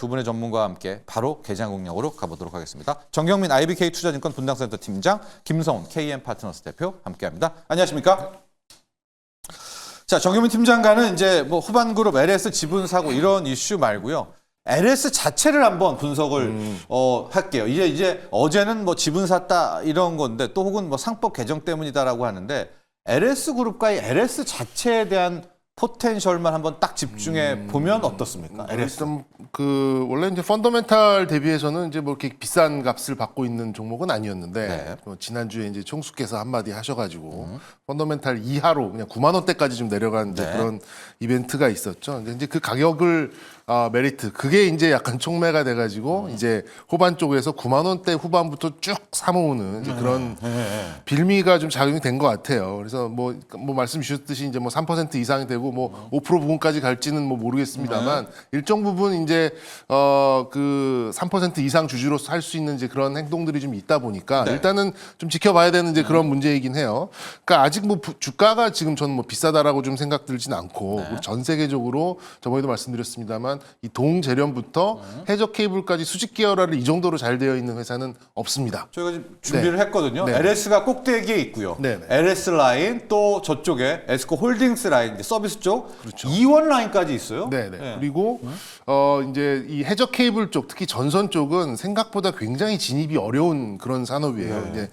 두 분의 전문가와 함께 바로 개장 공략으로 가보도록 하겠습니다. 정경민 IBK 투자증권 분당센터 팀장, 김성훈 KM 파트너스 대표 함께합니다. 안녕하십니까? 자, 정경민 팀장과는 이제 뭐 후반그룹 LS 지분 사고 이런 이슈 말고요. LS 자체를 한번 분석을 할게요. 이제 어제는 뭐 지분 샀다 이런 건데 또 혹은 뭐 상법 개정 때문이다라고 하는데 LS 그룹과의 LS 자체에 대한 포텐셜만 한번 딱 집중해 보면 어떻습니까? LS. 일단 원래 이제 펀더멘탈 대비해서는 이제 뭐 이렇게 비싼 값을 받고 있는 종목은 아니었는데 네. 지난주에 이제 총수께서 한마디 하셔가지고 펀더멘탈 이하로 그냥 9만 원대까지 좀 내려간 이제 네. 그런 이벤트가 있었죠. 이제 그 가격을 메리트 그게 이제 약간 촉매가 돼가지고 이제 후반 쪽에서 9만 원대 후반부터 쭉 사모으는 이제 그런 빌미가 좀 작용이 된 것 같아요. 그래서 뭐 말씀 주셨듯이 이제 뭐 3% 이상이 되고 뭐 5% 부분까지 갈지는 뭐 모르겠습니다만 일정 부분 이제 그 3% 이상 주주로 살 수 있는 이제 그런 행동들이 좀 있다 보니까 네. 일단은 좀 지켜봐야 되는 이제 그런 문제이긴 해요. 그러니까 아직 뭐 주가가 지금 저는 뭐 비싸다라고 좀 생각 들진 않고 우리 전 세계적으로 저번에도 말씀드렸습니다만 이 동재련부터 해저 케이블까지 수직 계열화를 이 정도로 잘 되어 있는 회사는 없습니다. 저희가 지금 준비를 했거든요. 네. LS가 꼭대기에 있고요. 네, 네. LS 라인 또 저쪽에 에스코 홀딩스 라인 이제 서비스 쪽 그렇죠. 이원 라인까지 있어요. 네네. 네. 그리고 이제 이 해저 케이블 쪽, 특히 전선 쪽은 생각보다 굉장히 진입이 어려운 그런 산업이에요. 이제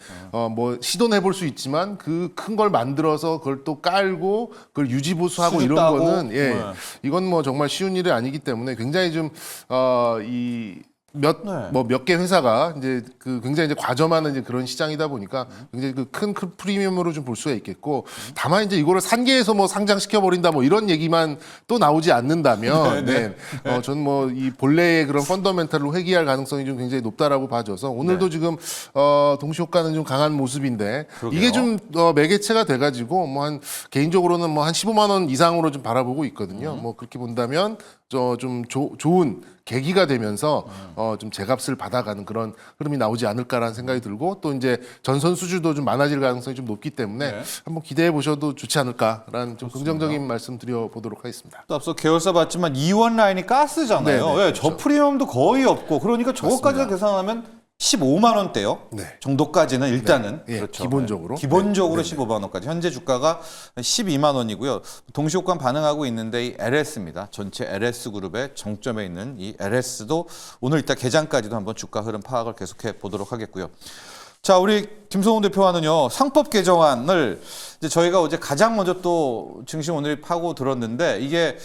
뭐 시도는 해볼 수 있지만 그 큰 걸 만들어서 그걸 또 깔고 그걸 유지 보수하고 수주 이런 따고. 거는 네. 이건 뭐 정말 쉬운 일이 아니기 때문에 굉장히 좀 몇 개 회사가 이제 그 굉장히 이제 과점하는 이제 그런 시장이다 보니까 굉장히 그 큰 프리미엄으로 좀 볼 수가 있겠고 다만 이제 이거를 산계에서 뭐 상장시켜 버린다 뭐 이런 얘기만 또 나오지 않는다면 저는 뭐 이 본래의 그런 펀더멘탈로 회귀할 가능성이 좀 굉장히 높다라고 봐져서 오늘도 지금 동시 효과는 좀 강한 모습인데 그러게요. 이게 좀 매개체가 돼가지고 뭐 한 개인적으로는 뭐 한 15만 원 이상으로 좀 바라보고 있거든요. 뭐 그렇게 본다면 좀 좋은 계기가 되면서 좀 제값을 받아가는 그런 흐름이 나오지 않을까라는 생각이 들고 또 이제 전선 수주도 좀 많아질 가능성이 좀 높기 때문에 네. 한번 기대해 보셔도 좋지 않을까라는 좀 긍정적인 말씀 드려보도록 하겠습니다. 또 앞서 계열사 봤지만 이원 라인이 가스잖아요. 네네, 예, 그렇죠. 저 프리미엄도 거의 없고 그러니까 저것까지 계산하면 15만 원대요. 네. 정도까지는 일단은 네. 예, 그렇죠. 기본적으로. 기본적으로 네. 15만 원까지. 현재 주가가 12만 원이고요. 동시효과 반응하고 있는데 이 LS입니다. 전체 LS 그룹의 정점에 있는 이 LS도 오늘 이따 개장까지도 한번 주가 흐름 파악을 계속해 보도록 하겠고요. 자, 우리 김성훈 대표와는요, 상법 개정안을 이제 저희가 어제 가장 먼저 또 증시 오늘 파고 들었는데 이게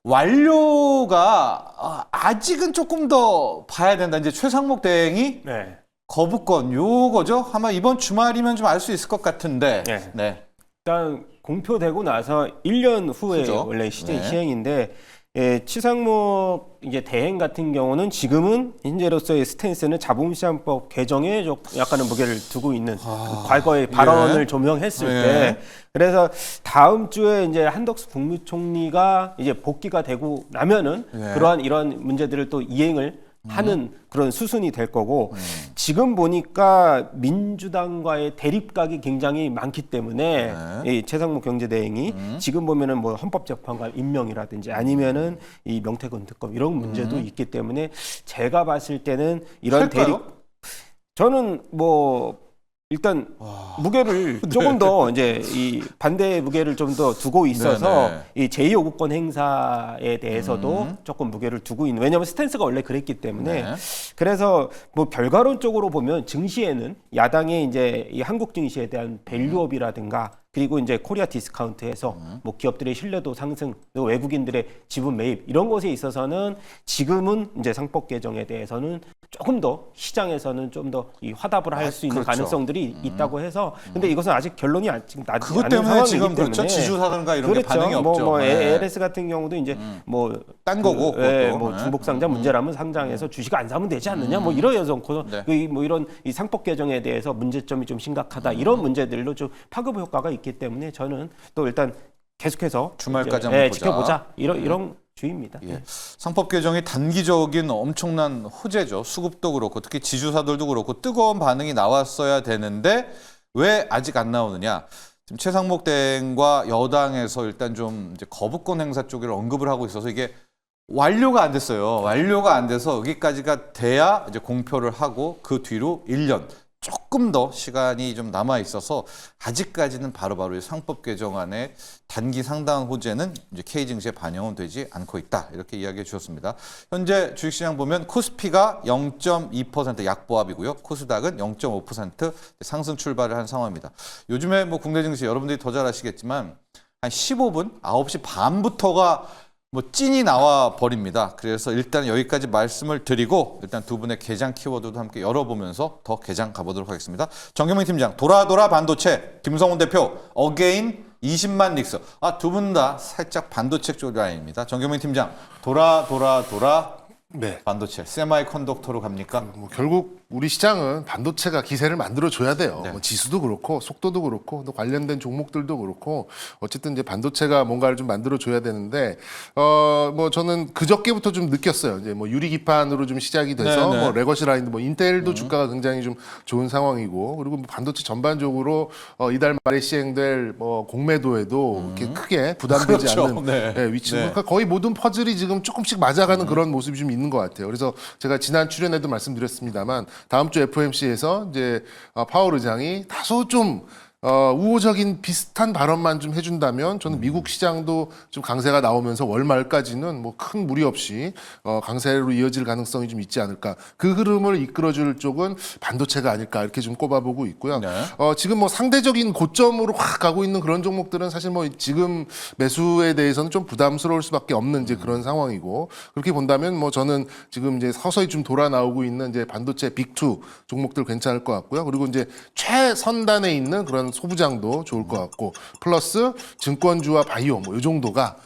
완료가 아직은 조금 더 봐야 된다. 이제 최상목 대행이 네. 거부권 요거죠. 아마 이번 주말이면 좀 알 수 있을 것 같은데. 네. 네. 일단 공표되고 나서 1년 후에 후죠. 원래 네. 시행인데 치상목 이제 대행 같은 경우는 지금은 현재로서의 스탠스는 자본시장법 개정에 약간의 무게를 두고 있는 그 과거의 발언을 조명했을 예. 때 그래서 다음 주에 이제 한덕수 국무총리가 이제 복귀가 되고 나면은 예. 그러한 이런 문제들을 또 이행을 하는 그런 수순이 될 거고 지금 보니까 민주당과의 대립각이 굉장히 많기 때문에 이 최상목 경제대행이 지금 보면은 뭐 헌법재판관 임명이라든지 아니면은 이 명태균 특검 이런 문제도 있기 때문에 제가 봤을 때는 이런 할까요? 대립 저는 뭐 일단 무게를 조금 더 이제 이 반대 무게를 좀 더 두고 있어서 네네. 이 제2요구권 행사에 대해서도 조금 무게를 두고 있는 왜냐하면 스탠스가 원래 그랬기 때문에 네. 그래서 뭐 결과론적으로 보면 증시에는 야당의 이제 이 한국 증시에 대한 밸류업이라든가 그리고 이제 코리아 디스카운트에서 뭐 기업들의 신뢰도 상승, 그리고 외국인들의 지분 매입 이런 것에 있어서는 지금은 이제 상법 개정에 대해서는 조금 더 시장에서는 좀 더 이 화답을 할 수 있는 그렇죠. 가능성들이 있다고 해서 근데 이것은 아직 결론이 지금 나지 그것 않은 때문에 상황이기 지금 때문에 그렇죠. 지주사든가 이런 게 그렇죠. 반응이 없죠. 뭐 네. LS 같은 경우도 이제 뭐 딴 거고, 그것도. 뭐 네. 중복 상장 문제라면 상장해서 주식 안 사면 되지 않느냐 뭐 이러여서 네. 뭐 이런 이 상법 개정에 대해서 문제점이 좀 심각하다 이런 문제들로 좀 파급 효과가 있기 때문에 저는 또 일단 계속해서 주말까지 이제, 한번 보자. 지켜보자 이런 주의입니다. 예. 상법 개정이 단기적인 엄청난 호재죠. 수급도 그렇고 특히 지주사들도 그렇고 뜨거운 반응이 나왔어야 되는데 왜 아직 안 나오느냐. 지금 최상목 대행과 여당에서 일단 좀 이제 거부권 행사 쪽을 언급을 하고 있어서 이게 완료가 안 됐어요. 완료가 안 돼서 여기까지가 돼야 이제 공표를 하고 그 뒤로 1년 조금 더 시간이 좀 남아 있어서 아직까지는 바로바로 이 상법 개정안의 단기 상당 호재는 이제 K 증시에 반영은 되지 않고 있다. 이렇게 이야기해 주셨습니다. 현재 주식시장 보면 코스피가 0.2% 약보합이고요. 코스닥은 0.5% 상승 출발을 한 상황입니다. 요즘에 뭐 국내 증시 여러분들이 더 잘 아시겠지만 한 15분, 9시 반부터가 뭐 찐이 나와 버립니다. 그래서 일단 여기까지 말씀을 드리고 일단 두 분의 개장 키워드도 함께 열어보면서 더 개장 가보도록 하겠습니다. 정경민 팀장, 돌아 반도체, 김성훈 대표, 어게인 20만 닉스. 두 분 다 살짝 반도체 쪽 라인입니다. 정경민 팀장, 돌아 네. 반도체, 세마이컨덕터로 갑니까? 뭐 결국 우리 시장은 반도체가 기세를 만들어 줘야 돼요. 네. 뭐 지수도 그렇고 속도도 그렇고 또 관련된 종목들도 그렇고 어쨌든 이제 반도체가 뭔가를 좀 만들어 줘야 되는데 뭐 저는 그저께부터 좀 느꼈어요. 이제 뭐 유리 기판으로 좀 시작이 돼서 네. 뭐 레거시 라인도 뭐 인텔도 주가가 굉장히 좀 좋은 상황이고 그리고 뭐 반도체 전반적으로 이달 말에 시행될 뭐 공매도에도 이렇게 크게 부담되지 그렇죠. 않는 네. 위치. 네. 그러니까 거의 모든 퍼즐이 지금 조금씩 맞아가는 그런 모습이 좀 있는 것 같아요. 그래서 제가 지난 출연에도 말씀드렸습니다만 다음 주 FOMC에서 이제 파월 의장이 다소 좀 우호적인 비슷한 발언만 좀 해준다면 저는 미국 시장도 좀 강세가 나오면서 월 말까지는 뭐 큰 무리 없이 강세로 이어질 가능성이 좀 있지 않을까. 그 흐름을 이끌어줄 쪽은 반도체가 아닐까 이렇게 좀 꼽아보고 있고요. 네. 지금 뭐 상대적인 고점으로 확 가고 있는 그런 종목들은 사실 뭐 지금 매수에 대해서는 좀 부담스러울 수밖에 없는 이제 그런 상황이고 그렇게 본다면 뭐 저는 지금 이제 서서히 좀 돌아 나오고 있는 이제 반도체 빅2 종목들 괜찮을 것 같고요. 그리고 이제 최선단에 있는 그런 소부장도 좋을 것 같고 플러스 증권주와 바이오 뭐 이 정도가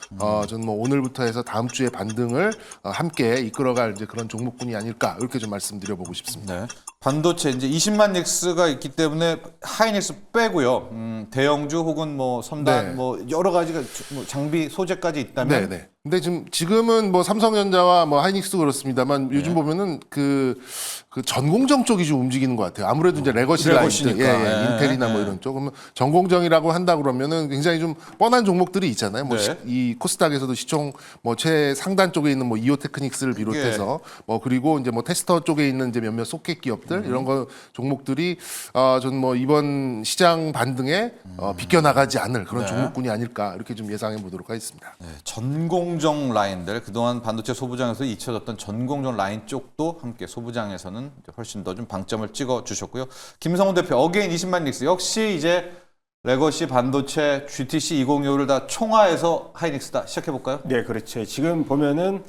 저는 뭐 오늘부터 해서 다음 주에 반등을 함께 이끌어갈 이제 그런 종목군이 아닐까 이렇게 좀 말씀드려보고 싶습니다. 네. 반도체 이제 20만 닉스가 있기 때문에 하이닉스 빼고요. 대형주 혹은 뭐 섬단 네. 뭐 여러 가지가 뭐 장비 소재까지 있다면 네. 근데 지금은 뭐 삼성전자와 뭐 하이닉스도 그렇습니다만 요즘 보면은 그 전공정 쪽이 좀 움직이는 것 같아요. 아무래도 이제 레거시 라인들, 레거시니까. 인텔이나 뭐 이런 쪽. 그러면 전공정이라고 한다 그러면은 굉장히 좀 뻔한 종목들이 있잖아요. 뭐 네. 이 코스닥에서도 시총 뭐 최상단 쪽에 있는 뭐 이오테크닉스를 비롯해서 뭐 그리고 이제 뭐 테스터 쪽에 있는 이제 몇몇 소켓 기업들 이런 거 종목들이 저는 뭐 이번 시장 반등에 비껴나가지 않을 그런 종목군이 아닐까 이렇게 좀 예상해 보도록 하겠습니다. 네, 전공정 라인들 그동안 반도체 소부장에서 잊혀졌던 전공정 라인 쪽도 함께 소부장에서는 훨씬 더 좀 방점을 찍어 주셨고요. 김성훈 대표 어게인 20만 닉스 역시 이제 레거시 반도체 GTC 2025를 다 총화해서 하이닉스다 시작해 볼까요? 네, 그렇죠. 지금 보면은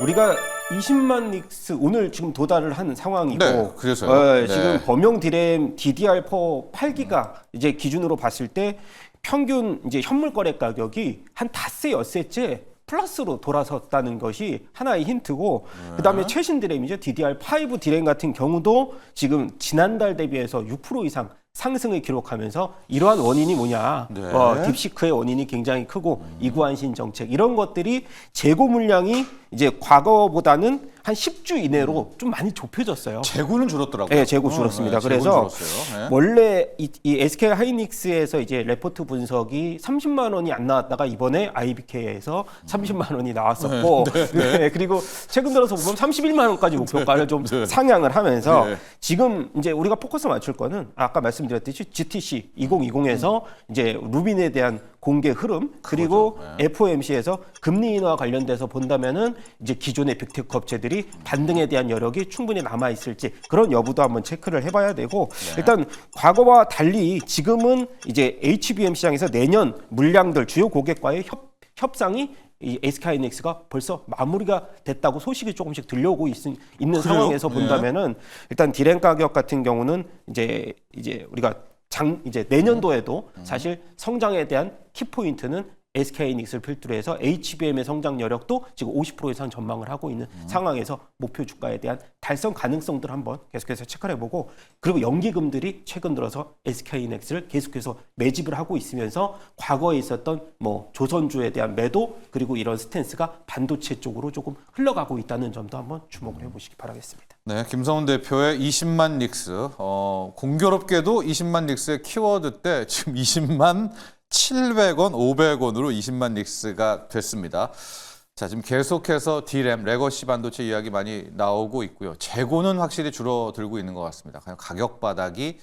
우리가 20만 닉스 오늘 지금 도달을 한 상황이고, 네, 그래서요. 네. 지금 범용 디램 DDR4 8기가 이제 기준으로 봤을 때 평균 이제 현물 거래 가격이 한 닷새 엿새째 플러스로 돌아섰다는 것이 하나의 힌트고 그다음에 최신 디램이죠. DDR5 디램 같은 경우도 지금 지난달 대비해서 6% 이상 상승을 기록하면서 이러한 원인이 뭐냐. 네. 딥시크의 원인이 굉장히 크고 이구안신 정책 이런 것들이 재고 물량이 이제 과거보다는 한 10주 이내로 좀 많이 좁혀졌어요. 재고는 줄었더라고요. 네, 재고 줄었습니다. 재고는 그래서 줄었어요. 네. 원래 이 SK 하이닉스에서 이제 레포트 분석이 30만 원이 안 나왔다가 이번에 IBK에서 30만 원이 나왔었고, 네, 그리고 최근 들어서 보면 31만 원까지 목표가를 좀 상향을 하면서 지금 이제 우리가 포커스 맞출 거는 아까 말씀드렸듯이 GTC 2020에서 이제 루빈에 대한 공개 흐름 그리고 FOMC에서 금리 인하 관련돼서 본다면은 이제 기존의 빅테크 업체들이 반등에 대한 여력이 충분히 남아 있을지 그런 여부도 한번 체크를 해봐야 되고 일단 과거와 달리 지금은 이제 HBM 시장에서 내년 물량들 주요 고객과의 협상이 이 SK하이닉스가 벌써 마무리가 됐다고 소식이 조금씩 들려오고 있는 상황에서 본다면은 일단 디램 가격 같은 경우는 이제 우리가 이제 내년도에도 사실 성장에 대한 키포인트는 SK하이닉스를 필두로 해서 HBM의 성장 여력도 지금 50% 이상 전망을 하고 있는 상황에서 목표 주가에 대한 달성 가능성들 한번 계속해서 체크를 해보고 그리고 연기금들이 최근 들어서 SK하이닉스를 계속해서 매집을 하고 있으면서 과거에 있었던 뭐 조선주에 대한 매도 그리고 이런 스탠스가 반도체 쪽으로 조금 흘러가고 있다는 점도 한번 주목을 해보시기 바라겠습니다. 네, 김성훈 대표의 20만 닉스. 공교롭게도 20만 닉스의 키워드 때 지금 20만 700원, 500원으로 20만 닉스가 됐습니다. 자, 지금 계속해서 D램, 레거시 반도체 이야기 많이 나오고 있고요. 재고는 확실히 줄어들고 있는 것 같습니다. 그냥 가격 바닥이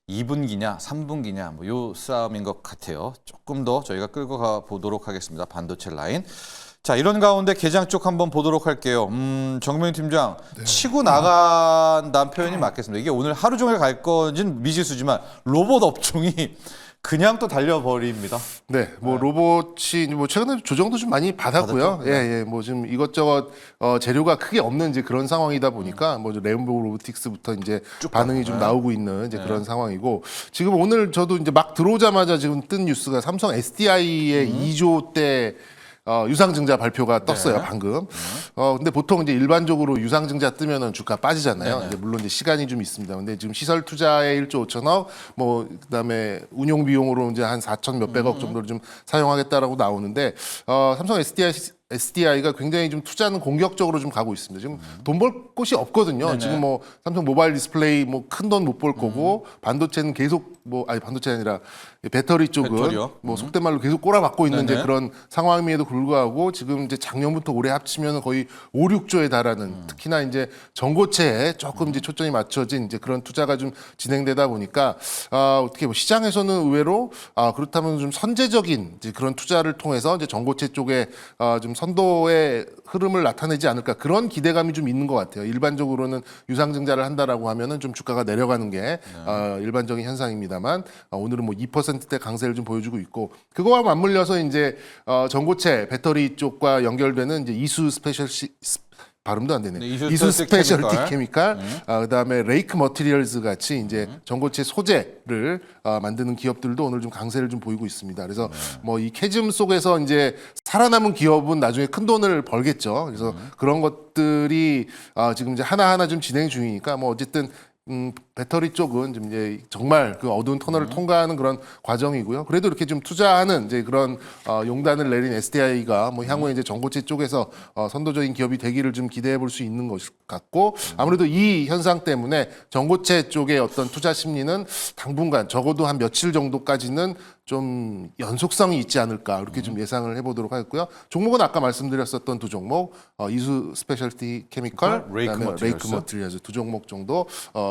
2분기냐, 3분기냐, 뭐 요 싸움인 것 같아요. 조금 더 저희가 끌고 가 보도록 하겠습니다. 반도체 라인. 자, 이런 가운데 개장 쪽 한번 보도록 할게요. 정명윤 팀장, 치고 나간다는 표현이 맞겠습니다. 이게 오늘 하루 종일 갈 건지는 미지수지만 로봇 업종이 그냥 또 달려버립니다. 네, 뭐 로봇이 뭐 최근에 조정도 좀 많이 받았고요. 받았죠? 예, 예, 뭐 지금 이것저것 재료가 크게 없는 이제 그런 상황이다 보니까 뭐 레인보우 로보틱스부터 이제 반응이 좀 나오고 있는 이제 그런 상황이고 지금 오늘 저도 이제 막 들어오자마자 지금 뜬 뉴스가 삼성 SDI의 2조대 유상증자 발표가 떴어요, 방금. 근데 보통 이제 일반적으로 유상증자 뜨면은 주가 빠지잖아요. 이제 물론 이제 시간이 좀 있습니다. 근데 지금 시설 투자에 1조 5천억, 뭐 그다음에 운용 비용으로 이제 한 4천 몇백억 정도를 좀 사용하겠다라고 나오는데 삼성 SDI가 굉장히 좀 투자는 공격적으로 좀 가고 있습니다. 지금 돈 벌 곳이 없거든요. 지금 뭐 삼성 모바일 디스플레이 뭐 큰 돈 못 벌 거고 반도체는 계속 뭐 아니 반도체가 아니라 배터리 쪽은 배터리요? 뭐 속된 말로 계속 꼬라박고 있는 이제 네네. 그런 상황임에도 불구하고 지금 이제 작년부터 올해 합치면 거의 5, 6조에 달하는 특히나 이제 전고체에 조금 이제 초점이 맞춰진 이제 그런 투자가 좀 진행되다 보니까 어떻게 뭐 시장에서는 의외로 그렇다면 좀 선제적인 이제 그런 투자를 통해서 이제 전고체 쪽에 좀 선도의 흐름을 나타내지 않을까 그런 기대감이 좀 있는 것 같아요. 일반적으로는 유상증자를 한다라고 하면은 좀 주가가 내려가는 게 일반적인 현상입니다만 오늘은 뭐 2%대 강세를 좀 보여주고 있고 그거와 맞물려서 이제 전고체 배터리 쪽과 연결되는 이제 이수 발음도 안 되네. 네, 이수 스페셜티 케미칼, 네. 그다음에 레이크 머티리얼즈 같이 이제 전고체 소재를 만드는 기업들도 오늘 좀 강세를 좀 보이고 있습니다. 그래서 뭐 이 캐즘 속에서 이제 살아남은 기업은 나중에 큰 돈을 벌겠죠. 그래서 그런 것들이 지금 이제 하나하나 좀 진행 중이니까 뭐 어쨌든 배터리 쪽은 좀 이제 정말 그 어두운 터널을 통과하는 그런 과정이고요. 그래도 이렇게 좀 투자하는 이제 그런 용단을 내린 SDI가 뭐 향후에 이제 전고체 쪽에서 선도적인 기업이 되기를 좀 기대해 볼 수 있는 것 같고 아무래도 이 현상 때문에 전고체 쪽의 어떤 투자 심리는 당분간 적어도 한 며칠 정도까지는 좀 연속성이 있지 않을까 이렇게 좀 예상을 해보도록 하겠고요. 종목은 아까 말씀드렸었던 두 종목 이수 스페셜티 케미컬, 레이크 그다음에 머티리얼스. 레이크 머티리얼즈 두 종목 정도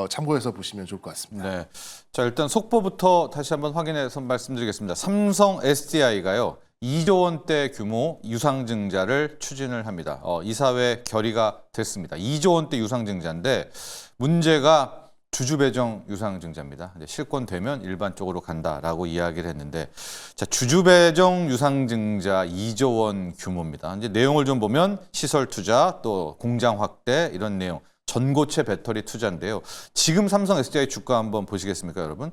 참고해서 보시면 좋을 것 같습니다. 네. 자, 일단 속보부터 다시 한번 확인해서 말씀드리겠습니다. 삼성 SDI가요. 2조 원대 규모 유상증자를 추진을 합니다. 이사회 결의가 됐습니다. 2조 원대 유상증자인데 문제가 주주 배정 유상증자입니다. 이제 실권되면 일반적으로 간다라고 이야기를 했는데 자, 주주 배정 유상증자 2조 원 규모입니다. 이제 내용을 좀 보면 시설 투자 또 공장 확대 이런 내용 전고체 배터리 투자인데요. 지금 삼성 SDI 주가 한번 보시겠습니까, 여러분?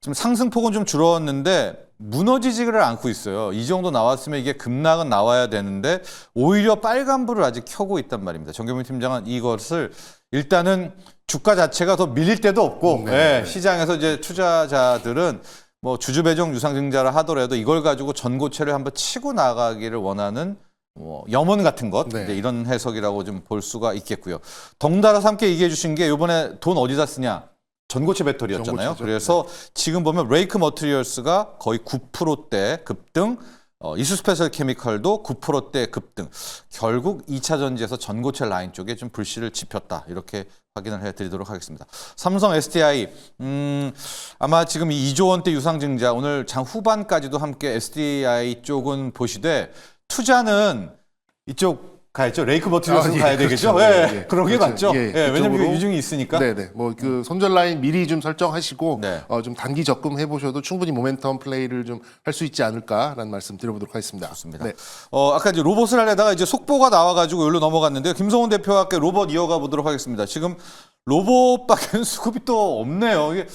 지금 상승폭은 좀 줄었는데 무너지지를 않고 있어요. 이 정도 나왔으면 이게 급락은 나와야 되는데 오히려 빨간불을 아직 켜고 있단 말입니다. 정경민 팀장은 이것을 일단은 주가 자체가 더 밀릴 데도 없고 시장에서 이제 투자자들은 뭐 주주 배정 유상증자를 하더라도 이걸 가지고 전고체를 한번 치고 나가기를 원하는 뭐 염원 같은 것 이제 이런 해석이라고 좀 볼 수가 있겠고요. 덩달아서 함께 얘기해 주신 게 이번에 돈 어디다 쓰냐? 전고체 배터리였잖아요. 전고체죠. 그래서 지금 보면 레이크 머티리얼스가 거의 9%대 급등, 이수 스페셜 케미컬도 9%대 급등. 결국 2차 전지에서 전고체 라인 쪽에 좀 불씨를 지폈다. 이렇게 확인을 해드리도록 하겠습니다. 삼성 SDI 아마 지금 이 2조 원대 유상증자 오늘 장 후반까지도 함께 SDI 쪽은 보시되 투자는 이쪽 가야죠. 레이크 머티리얼스 가야 되겠죠. 그렇죠. 예, 예, 그런 게 그렇죠. 맞죠. 예, 예, 왜냐면 그쪽으로. 유중이 있으니까. 네네. 뭐 그 손절 라인 미리 좀 설정하시고 네. 좀 단기 적금 해보셔도 충분히 모멘텀 플레이를 좀 할 수 있지 않을까라는 말씀 드려보도록 하겠습니다. 좋습니다. 네. 아까 이제 로봇을 하려다가 이제 속보가 나와가지고 여기로 넘어갔는데요. 김성훈 대표와 함께 로봇 이어가 보도록 하겠습니다. 지금 로봇밖에는 수급이 또 없네요. 이게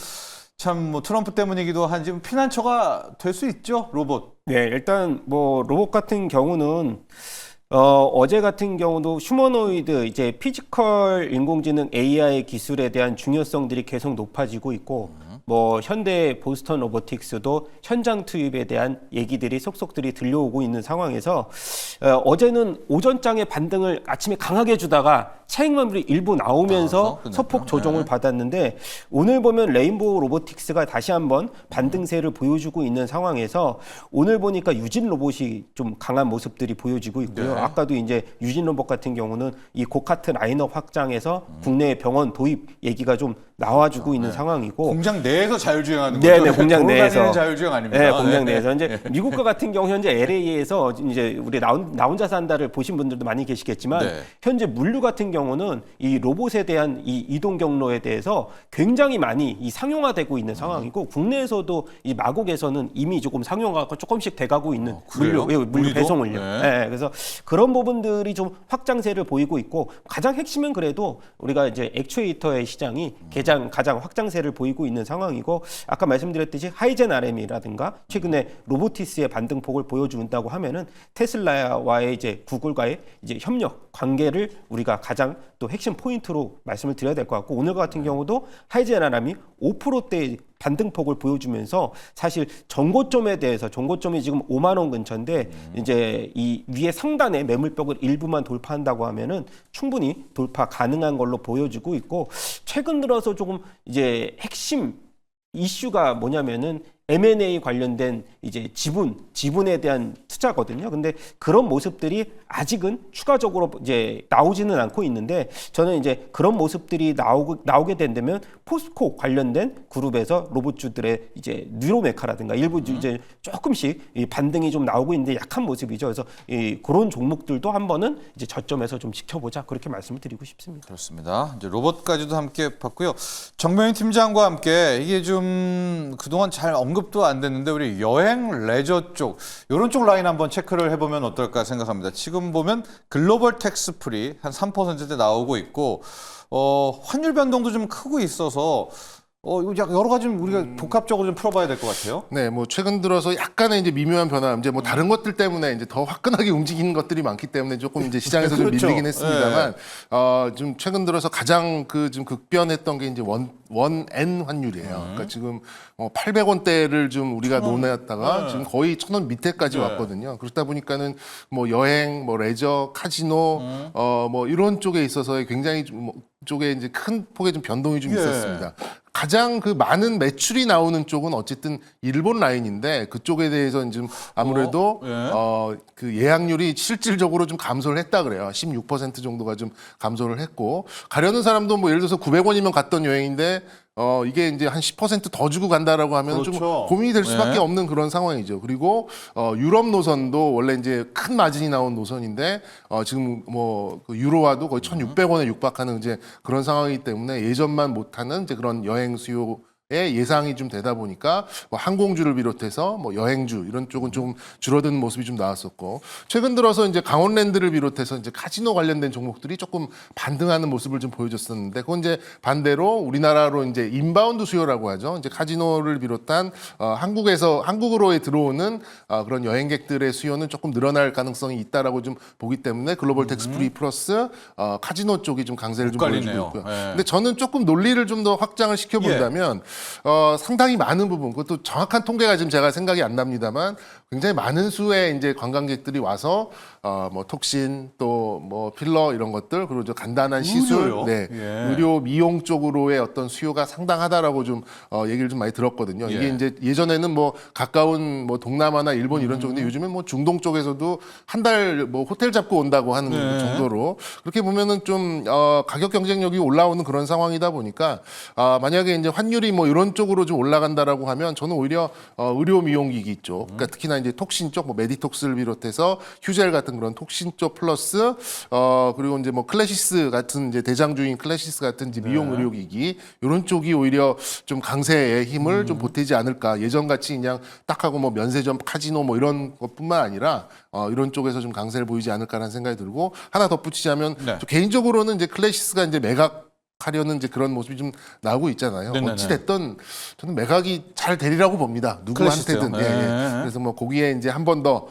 참 뭐 트럼프 때문이기도 한 지금 피난처가 될 수 있죠, 로봇. 네, 일단 뭐 로봇 같은 경우는 어제 같은 경우도 휴머노이드 이제 피지컬 인공지능 AI 기술에 대한 중요성들이 계속 높아지고 있고 뭐 현대 보스턴 로보틱스도 현장 투입에 대한 얘기들이 속속들이 들려오고 있는 상황에서 어제는 오전장의 반등을 아침에 강하게 주다가 차익 매물이 일부 나오면서 끝냈다. 소폭 조정을 네. 받았는데 오늘 보면 레인보우 로보틱스가 다시 한번 반등세를 보여주고 있는 상황에서 오늘 보니까 유진 로봇이 좀 강한 모습들이 보여지고 있고요. 네. 아까도 이제 유진 로봇 같은 경우는 이 고카트 라인업 확장에서 국내 병원 도입 얘기가 좀 나와주고 있는 상황이고 공장 내에서 자율주행하는 네, 거죠? 네, 공장 돌아다니는 내에서. 자율주행 아닙니다. 네, 공장 네. 내에서 이제 미국과 같은 경우 현재 LA에서 이제 우리 나 혼자 산다를 보신 분들도 많이 계시겠지만 네. 현재 물류 같은 경우는 이 로봇에 대한 이 이동 경로에 대해서 굉장히 많이 이 상용화되고 있는 상황이고 국내에서도 이 마곡에서는 이미 조금 상용화가 조금씩 돼가고 있는 그래요? 물류 우리도? 배송을요. 네. 네, 그래서 그런 부분들이 좀 확장세를 보이고 있고 가장 핵심은 그래도 우리가 이제 액추에이터의 시장이 가장 확장세를 보이고 있는 상황이고 아까 말씀드렸듯이 하이젠 RM이라든가 최근에 로보티스의 반등폭을 보여준다고 하면은 테슬라와의 이제 구글과의 이제 협력 관계를 우리가 가장 또 핵심 포인트로 말씀을 드려야 될 것 같고 오늘 같은 경우도 하이젠 RM이 5%대 반등폭을 보여주면서 사실 정고점에 대해서 정고점이 지금 5만 원 근처인데 이제 이 위에 상단에 매물벽을 일부만 돌파한다고 하면은 충분히 돌파 가능한 걸로 보여지고 있고 최근 들어서 조금 이제 핵심 이슈가 뭐냐면은 M&A 관련된 이제 지분에 대한 투자거든요. 근데 그런 모습들이 아직은 추가적으로 이제 나오지는 않고 있는데 저는 이제 그런 모습들이 나오게 된다면 포스코 관련된 그룹에서 로봇주들의 이제 뉴로메카라든가 일부 이제 조금씩 이 반등이 좀 나오고 있는데 약한 모습이죠. 그래서 이 그런 종목들도 한번은 이제 저점에서 좀 지켜보자 그렇게 말씀을 드리고 싶습니다. 그렇습니다. 이제 로봇까지도 함께 봤고요. 정명인 팀장과 함께 이게 좀 그동안 잘 언급도 안 됐는데 우리 여행 레저 쪽 이런 쪽 라인 한번 체크를 해보면 어떨까 생각합니다. 지금 보면 글로벌 텍스 프리 한 3%대 나오고 있고 환율 변동도 좀 크고 있어서 이거 여러 가지 우리가 복합적으로 좀 풀어봐야 될 것 같아요. 네, 뭐 최근 들어서 약간의 이제 미묘한 변화, 이제 뭐 다른 것들 때문에 이제 더 화끈하게 움직이는 것들이 많기 때문에 조금 이제 시장에서 좀 그렇죠. 밀리긴 했습니다만, 좀 최근 들어서 가장 그 좀 극변했던 게 이제 원엔 환율이에요. 그러니까 지금 800원대를 좀 우리가 논했다가 지금 거의 1,000원 밑에까지 왔거든요. 그렇다 보니까는 뭐 여행, 뭐 레저, 카지노, 뭐 이런 쪽에 있어서의 굉장히 좀 쪽에 이제 큰 폭의 좀 변동이 좀 있었습니다. 가장 그 많은 매출이 나오는 쪽은 어쨌든 일본 라인인데 그쪽에 대해서는 좀 아무래도 그 예약률이 실질적으로 좀 감소를 했다 그래요. 16% 정도가 좀 감소를 했고 가려는 사람도 뭐 예를 들어서 900원이면 갔던 여행인데 이게 이제 한 10%더 주고 간다라고 하면 좀 그렇죠. 고민이 될 수밖에 네. 없는 그런 상황이죠. 그리고 유럽 노선도 원래 이제 큰 마진이 나온 노선인데 지금 뭐그 유로화도 거의 1,600원에 육박하는 이제 그런 상황이기 때문에 예전만 못하는 이제 그런 여행 수요 의 예상이 좀 되다 보니까 뭐 항공주를 비롯해서 뭐 여행주 이런 쪽은 좀 줄어드는 모습이 좀 나왔었고 최근 들어서 이제 강원랜드를 비롯해서 이제 카지노 관련된 종목들이 조금 반등하는 모습을 좀 보여줬었는데 그건 이제 반대로 우리나라로 이제 인바운드 수요라고 하죠. 이제 카지노를 비롯한 한국으로의 들어오는 그런 여행객들의 수요는 조금 늘어날 가능성이 있다라고 좀 보기 때문에 글로벌 텍스 프리 플러스 카지노 쪽이 좀 강세를 좀 보여주고 헷갈리네요. 있고요. 네. 근데 저는 조금 논리를 좀 더 확장을 시켜본다면 상당히 많은 부분, 그것도 정확한 통계가 지금 제가 생각이 안 납니다만 굉장히 많은 수의 이제 관광객들이 와서 뭐 톡신 또 뭐 필러 이런 것들 그리고 저 간단한 시술, 의료요? 네, 예. 의료 미용 쪽으로의 어떤 수요가 상당하다라고 좀 얘기를 좀 많이 들었거든요. 예. 이게 이제 예전에는 뭐 가까운 뭐 동남아나 일본 이런 쪽인데 요즘엔 뭐 중동 쪽에서도 한 달 뭐 호텔 잡고 온다고 하는 네. 정도로 그렇게 보면은 좀 가격 경쟁력이 올라오는 그런 상황이다 보니까 만약에 이제 환율이 뭐 이런 쪽으로 좀 올라간다라고 하면 저는 오히려 의료 미용기기 쪽, 그러니까 특히나 이제 톡신 쪽, 뭐 메디톡스를 비롯해서 휴젤 같은 그런 톡신 쪽 플러스 그리고 이제 뭐 클래시스 같은 이제 대장주인 클래시스 같은 이제 미용 의료기기 이런 쪽이 오히려 좀 강세의 힘을 좀 보태지 않을까. 예전 같이 그냥 딱 하고 뭐 면세점, 카지노 뭐 이런 것뿐만 아니라 이런 쪽에서 좀 강세를 보이지 않을까라는 생각이 들고 하나 덧붙이자면 네. 저 개인적으로는 이제 클래시스가 이제 매각하려는 이제 그런 모습이 좀 나오고 있잖아요. 네네네. 어찌 됐든 저는 매각이 잘 되리라고 봅니다. 누구한테든. 클래시스요? 예, 예. 네. 그래서 뭐 거기에 이제 한 번 더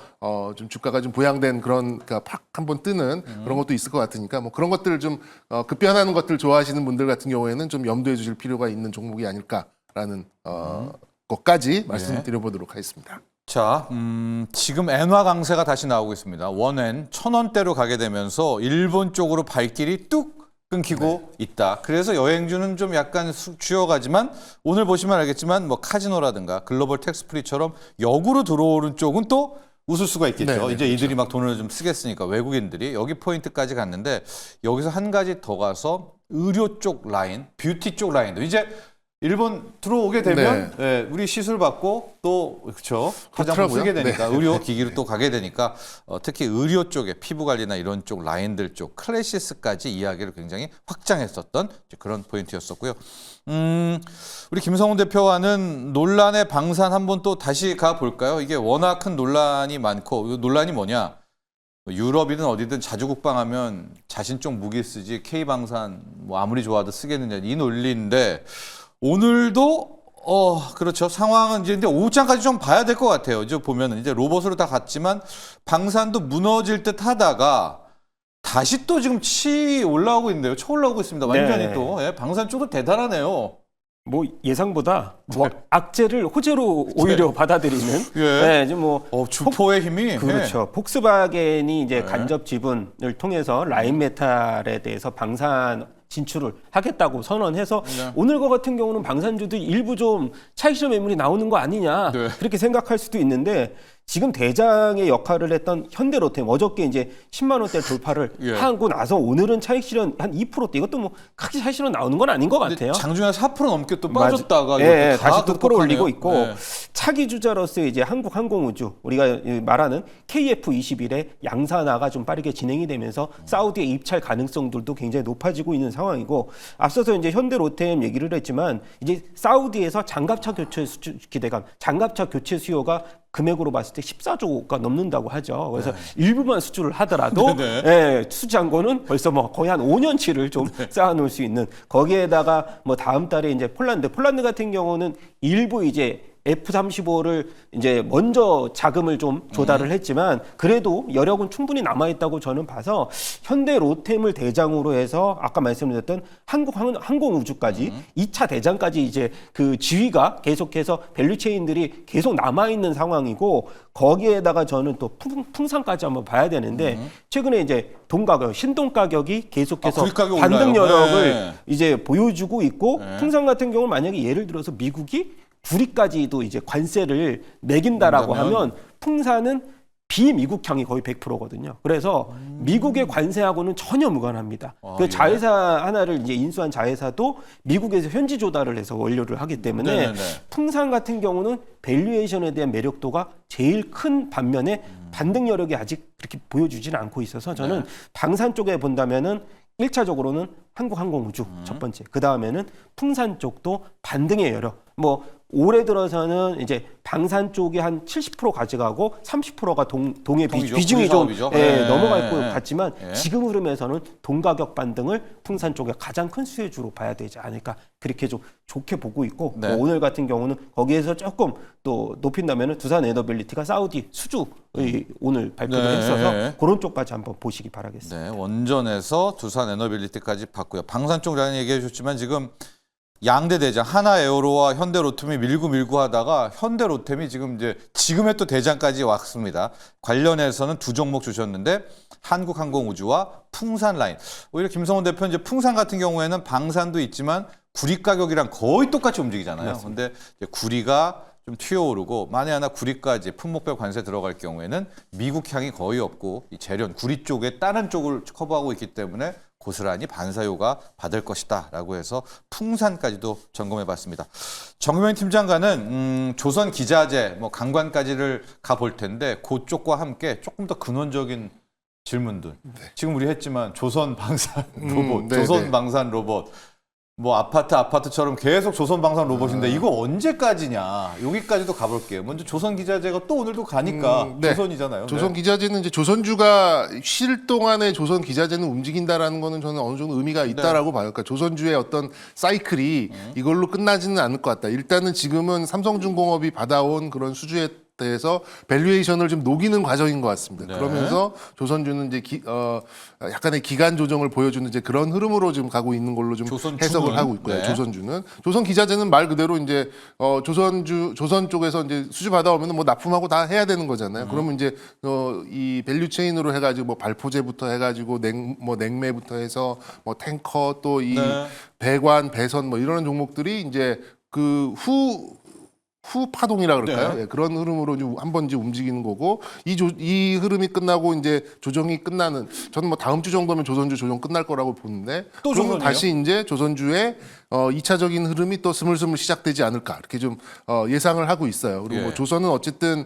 좀 주가가 좀 보양된 그런 그러니까 팍 한 번 뜨는 그런 것도 있을 것 같으니까 뭐 그런 것들을 좀 급변하는 것들 좋아하시는 분들 같은 경우에는 좀 염두에 두실 필요가 있는 종목이 아닐까라는 것까지 말씀드려보도록 하겠습니다. 자, 지금 엔화 강세가 다시 나오고 있습니다. 원엔 1,000원대로 가게 되면서 일본 쪽으로 발길이 뚝 끊기고 있다. 그래서 여행주는 좀 약간 쥐어가지만 오늘 보시면 알겠지만 뭐 카지노라든가 글로벌 텍스프리처럼 역으로 들어오는 쪽은 또 웃을 수가 있겠죠. 네, 이제 이들이 막 돈을 좀 쓰겠으니까 외국인들이 여기 포인트까지 갔는데 여기서 한 가지 더 가서 의료 쪽 라인, 뷰티 쪽 라인도 이제 일본 들어오게 되면 예, 우리 시술 받고 또 그렇죠 화장품 그렇더라고요. 쓰게 되니까 네. 의료 기기로 또 가게 되니까 특히 의료 쪽에 피부 관리나 이런 쪽 라인들 쪽 클래시스까지 이야기를 굉장히 확장했었던 이제 그런 포인트였었고요. 우리 김성훈 대표와는 논란의 방산 한번 또 다시 가 볼까요? 이게 워낙 큰 논란이 많고 이 논란이 뭐냐? 유럽이든 어디든 자주국방하면 자신 쪽 무기 쓰지 K 방산 뭐 아무리 좋아도 쓰겠느냐 이 논리인데. 오늘도 그렇죠. 상황은 이제 근데 오후장까지 좀 봐야 될 것 같아요. 이제 보면은 이제 로봇으로 다 갔지만 방산도 무너질 듯 하다가 다시 또 지금 치 올라오고 있는데요. 쳐 올라오고 있습니다. 완전히 네. 또 예, 방산 쪽도 대단하네요. 뭐 예상보다 뭐 악재를 호재로 오히려 받아들이는 예. 네, 이제 뭐 주포의 힘이 그렇죠. 폭스바겐이 이제 네. 간접 지분을 통해서 라인메탈에 대해서 방산 진출을 하겠다고 선언해서 네. 오늘 거 같은 경우는 방산주도 일부 좀 차익실현 매물이 나오는 거 아니냐 네. 그렇게 생각할 수도 있는데 지금 대장의 역할을 했던 현대로템 어저께 이제 10만 원대 돌파를 예. 하고 나서 오늘은 차익실현 한 2%대 이것도 뭐 크게 차익실현 나오는 건 아닌 것 같아요. 장중에 4% 넘게 또 맞아. 빠졌다가 예, 이것도 다 다시 또 끌어올리고 극복하네요. 있고 예. 차기 주자로서 이제 한국항공우주 우리가 말하는 KF21의 양산화가 좀 빠르게 진행이 되면서 사우디의 입찰 가능성들도 굉장히 높아지고 있는 상황이고 앞서서 이제 현대로템 얘기를 했지만 이제 사우디에서 장갑차 교체 기대감, 장갑차 교체 수요가 금액으로 봤을 때 14조가 넘는다고 하죠. 그래서 일부만 수주를 하더라도 네네. 예, 수장고는 벌써 뭐 거의 한 5년치를 좀 쌓아놓을 수 있는 거기에다가 뭐 다음 달에 이제 폴란드 같은 경우는 일부 이제 F-35를 이제 먼저 자금을 좀 조달을 했지만 그래도 여력은 충분히 남아있다고 저는 봐서 현대 로템을 대장으로 해서 아까 말씀드렸던 항공우주까지 2차 대장까지 이제 그 지위가 계속해서 밸류체인들이 계속 남아있는 상황이고 거기에다가 저는 또 풍산까지 한번 봐야 되는데 최근에 이제 동가격, 신동 가격이 계속해서 구입 가격 반등 올라요. 여력을 네. 이제 보여주고 있고 풍산 같은 경우는 만약에 예를 들어서 미국이 구리까지도 이제 관세를 매긴다라고 하면 풍산은 비미국향이 거의 100%거든요. 그래서 미국의 관세하고는 전혀 무관합니다. 그 예. 자회사 하나를 이제 인수한 자회사도 미국에서 현지 조달을 해서 원료를 하기 때문에 네네네. 풍산 같은 경우는 밸류에이션에 대한 매력도가 제일 큰 반면에 반등 여력이 아직 그렇게 보여주지는 않고 있어서 저는 방산 쪽에 본다면은 1차적으로는 한국항공우주 첫 번째, 그 다음에는 풍산 쪽도 반등의 여력. 뭐 올해 들어서는 이제 방산 쪽이 한 70% 가져가고 30%가 동의 동이죠. 비중이 좀 사업이죠. 넘어갈 것 같지만 예. 지금 흐름에서는 동가격 반등을 풍산 쪽에 가장 큰 수혜주로 봐야 되지 않을까 그렇게 좀 좋게 보고 있고 네. 뭐 오늘 같은 경우는 거기에서 조금 또 높인다면은 두산 에너빌리티가 사우디 수주의 오늘 발표를 네. 했어서 그런 쪽까지 한번 보시기 바라겠습니다. 네, 원전에서 두산 에너빌리티까지 봤고요. 방산 쪽 라인 얘기해 주셨지만 지금 양대 대장 하나에어로와 현대로템이 밀고 하다가 현대로템이 지금의 또 대장까지 왔습니다. 관련해서는 두 종목 주셨는데 한국항공우주와 풍산 라인. 오히려 김성훈 대표 이제 풍산 같은 경우에는 방산도 있지만 구리 가격이랑 거의 똑같이 움직이잖아요. 그런데 구리가 좀 튀어오르고 만에 하나 구리까지 품목별 관세 들어갈 경우에는 미국 향이 거의 없고 이 재련 구리 쪽에 다른 쪽을 커버하고 있기 때문에 고스란히 반사효가 받을 것이다라고 해서 풍산까지도 점검해봤습니다. 정규명 팀장과는 조선 기자재, 뭐 강관까지를 가볼 텐데 그쪽과 함께 조금 더 근원적인 질문들. 지금 우리 했지만 조선 방산 로봇, 조선 방산 로봇. 뭐 아파트처럼 계속 조선 방산 로봇인데 이거 언제까지냐? 여기까지도 가볼게요. 먼저 조선 기자재가 또 오늘도 가니까 네. 조선이잖아요. 조선 기자재는 이제 조선주가 쉴 동안에 조선 기자재는 움직인다라는 거는 저는 어느 정도 의미가 있다라고 봐요. 그러니까 조선주의 어떤 사이클이 이걸로 끝나지는 않을 것 같다. 일단은 지금은 삼성중공업이 받아온 그런 수주의 상태에서 밸류에이션을 좀 녹이는 과정인 것 같습니다. 네. 그러면서 조선주는 이제 약간의 기간 조정을 보여주는 이제 그런 흐름으로 지금 가고 있는 걸로 좀 조선주는? 해석을 하고 있고요. 네. 조선주는 조선 기자재는 말 그대로 이제 조선 쪽에서 이제 수주 받아오면 뭐 납품하고 다 해야 되는 거잖아요. 그러면 이제 이 밸류 체인으로 해가지고 뭐 발포제부터 해가지고 냉매부터 해서 뭐 탱커 또 이 네. 배관 배선 뭐 이런 종목들이 이제 그 후 파동이라 그럴까요? 네. 예, 그런 흐름으로 좀 한번 이제 움직이는 거고 이 흐름이 끝나고 이제 조정이 끝나는 저는 뭐 다음 주 정도면 조선주 조정 끝날 거라고 보는데 또 그러면 조선이에요? 다시 이제 조선주의 2차적인 흐름이 또 스물스물 시작되지 않을까 이렇게 좀 예상을 하고 있어요. 그리고 예. 뭐 조선은 어쨌든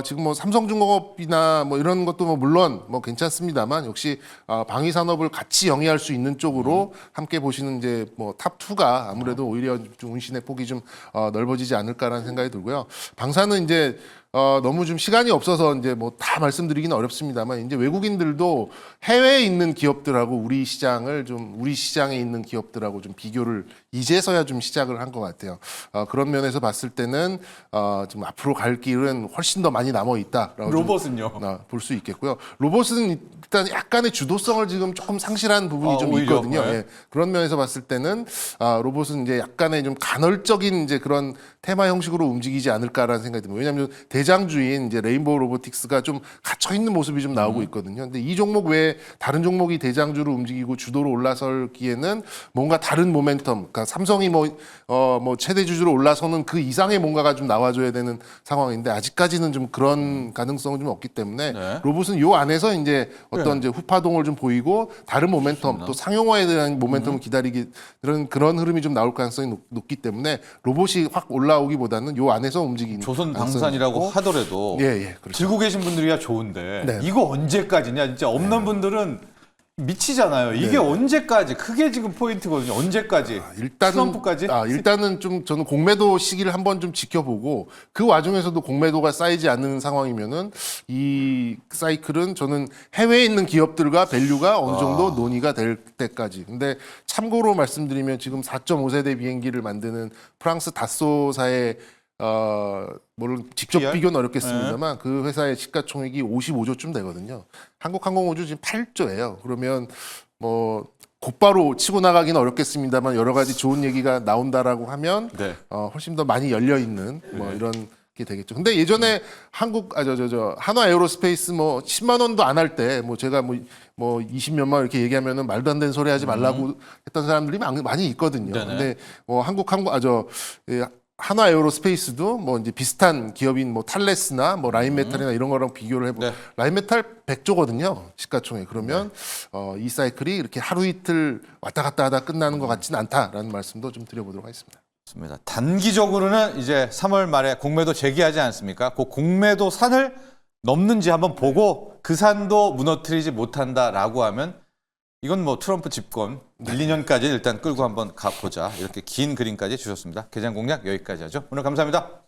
지금 뭐 삼성중공업이나 뭐 이런 것도 뭐 물론 뭐 괜찮습니다만 역시 방위 산업을 같이 영위할 수 있는 쪽으로 함께 보시는 이제 뭐 탑 2가 아무래도 오히려 좀 운신의 폭이 좀 넓어지지 않을까라는 생각이 들고요. 방사는 이제 너무 좀 시간이 없어서 이제 뭐 다 말씀드리기는 어렵습니다만 이제 외국인들도 해외에 있는 기업들하고 우리 시장에 있는 기업들하고 좀 비교를 이제서야 좀 시작을 한 것 같아요. 그런 면에서 봤을 때는 좀 앞으로 갈 길은 훨씬 더 많이 남아 있다라고 로봇은요? 볼 수 있겠고요. 로봇은 일단 약간의 주도성을 지금 조금 상실한 부분이 좀 오히려? 있거든요. 네. 예. 그런 면에서 봤을 때는 로봇은 이제 약간의 좀 간헐적인 이제 그런 테마 형식으로 움직이지 않을까라는 생각이 듭니다. 왜냐하면 대장주인 이제 레인보우 로보틱스가 좀 갇혀 있는 모습이 좀 나오고 있거든요. 근데 이 종목 외에 다른 종목이 대장주로 움직이고 주도로 올라설기에는 뭔가 다른 모멘텀, 그러니까 삼성이 뭐 최대 주주로 올라서는 그 이상의 뭔가가 좀 나와줘야 되는 상황인데 아직까지는 좀 그런 가능성은 좀 없기 때문에 네. 로봇은 요 안에서 이제 어떤 이제 후파동을 좀 보이고 다른 모멘텀 또 상용화에 대한 모멘텀을 기다리기 그런 흐름이 좀 나올 가능성이 높기 때문에 로봇이 확 올라오기보다는 요 안에서 움직이는 조선 가능성이 방산이라고 있고. 하더라도 예, 그렇죠. 들고 계신 분들이야 좋은데 네. 이거 언제까지냐 진짜 없는 분들은 미치잖아요. 이게 언제까지? 그게 지금 포인트거든요. 언제까지? 트럼프까지? 일단은 좀 저는 공매도 시기를 한번 좀 지켜보고 그 와중에서도 공매도가 쌓이지 않는 상황이면은 이 사이클은 저는 해외에 있는 기업들과 밸류가 어느 정도 논의가 될 때까지. 근데 참고로 말씀드리면 지금 4.5세대 비행기를 만드는 프랑스 다소사의 물론 직접 PR? 비교는 어렵겠습니다만 그 회사의 시가총액이 55조쯤 되거든요. 한국항공우주 지금 8조예요. 그러면 뭐 곧바로 치고 나가기는 어렵겠습니다만 여러 가지 좋은 얘기가 나온다라고 하면 네. 훨씬 더 많이 열려 있는 뭐 이런 게 되겠죠. 근데 예전에 한화 에어로스페이스 뭐 10만 원도 안 할 때 뭐 제가 뭐 20몇만 원 이렇게 얘기하면은 말도 안 되는 소리 하지 말라고 했던 사람들이 많이 있거든요. 네네. 근데 뭐 한화 에어로스페이스도 뭐 이제 비슷한 기업인 뭐 탈레스나 뭐 라인메탈이나 이런 거랑 비교를 해보면 네. 라인메탈 100조거든요 시가총액. 그러면 이 사이클이 이렇게 하루 이틀 왔다 갔다 하다 끝나는 것 같지는 않다라는 말씀도 좀 드려보도록 하겠습니다. 맞습니다. 단기적으로는 이제 3월 말에 공매도 제기하지 않습니까? 그 공매도 산을 넘는지 한번 보고 그 산도 무너뜨리지 못한다라고 하면 이건 뭐 트럼프 집권 1, 2년까지 일단 끌고 한번 가보자. 이렇게 긴 그림까지 주셨습니다. 개장 공략 여기까지 하죠. 오늘 감사합니다.